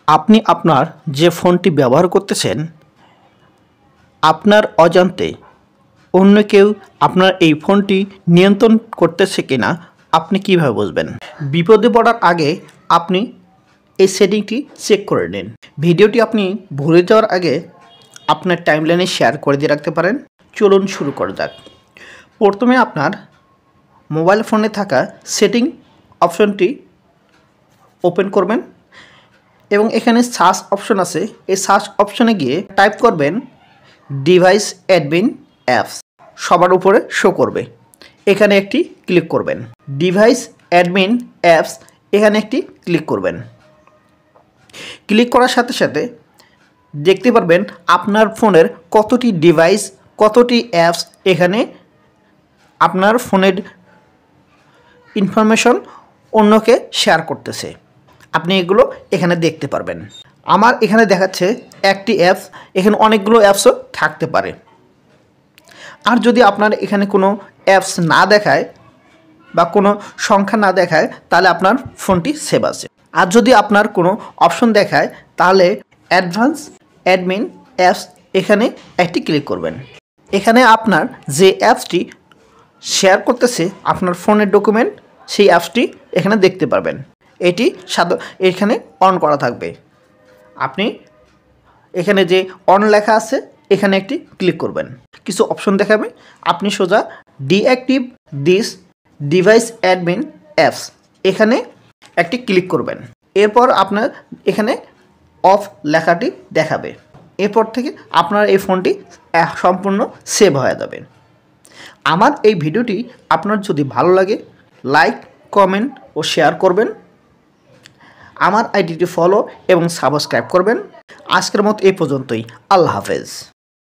আপনি আপনার যে ফোনটি ব্যবহার করতেছেন আপনার অজান্তে অন্য কেউ আপনার এই ফোনটি নিয়ন্ত্রণ করতেছে কিনা আপনি কিভাবে বুঝবেন? বিপদে পড়ার আগে আপনি এই সেটিংটি চেক করে নিন। ভিডিওটি আপনি ভুলে যাওয়ার আগে আপনার টাইমলাইনে শেয়ার করে দিয়ে রাখতে পারেন। চলুন শুরু করা যাক। প্রথমে আপনার মোবাইল ফোনে থাকা সেটিং অপশনটি ওপেন করবেন এবং এখানে সার্চ অপশন আছে। এই সার্চ অপশনে গিয়ে টাইপ করবেন ডিভাইস অ্যাডমিন অ্যাপস, সবার উপরে শো করবে। এখানে একটি ক্লিক করবেন। ডিভাইস অ্যাডমিন অ্যাপস এখানে একটি ক্লিক করবেন। ক্লিক করার সাথে সাথে দেখতে পারবেন আপনার ফোনের কতটি ডিভাইস, কতটি অ্যাপস এখানে আপনার ফোনের ইনফরমেশন অন্যকে শেয়ার করতেছে। আপনি এগুলো এখানে দেখতে পারবেন। আমার এখানে দেখাচ্ছে একটি অ্যাপস, এখানে অনেকগুলো অ্যাপসও থাকতে পারে। আর যদি আপনার এখানে কোনো অ্যাপস না দেখায় বা কোনো সংখ্যা না দেখায় তাহলে আপনার ফোনটি সেভ আছে। আর যদি আপনার কোনো অপশন দেখায় তাহলে অ্যাডভান্স অ্যাডমিন অ্যাপস এখানে একটি ক্লিক করবেন। এখানে আপনার যে অ্যাপসটি শেয়ার করতেছে আপনার ফোনের ডকুমেন্ট, সেই অ্যাপসটি এখানে দেখতে পারবেন। এটি এখানে অন করা থাকবে। আপনি এখানে যে অন লেখা আছে এখানে একটি ক্লিক করবেন। কিছু অপশন দেখাবে, আপনি সোজা deactive this device admin apps এখানে একটি ক্লিক করবেন। এরপর আপনার এখানে অফ লেখাটি দেখাবে। এরপর থেকে আপনার এই ফোনটি সম্পূর্ণ সেভ হয়ে যাবে। আমার এই ভিডিওটি আপনার যদি ভালো লাগে লাইক, কমেন্ট ও শেয়ার করবেন। আমার আইডিটি ফলো এবং সাবস্ক্রাইব করবেন। আজকের মতো এই পর্যন্তই। আল্লাহ হাফেজ।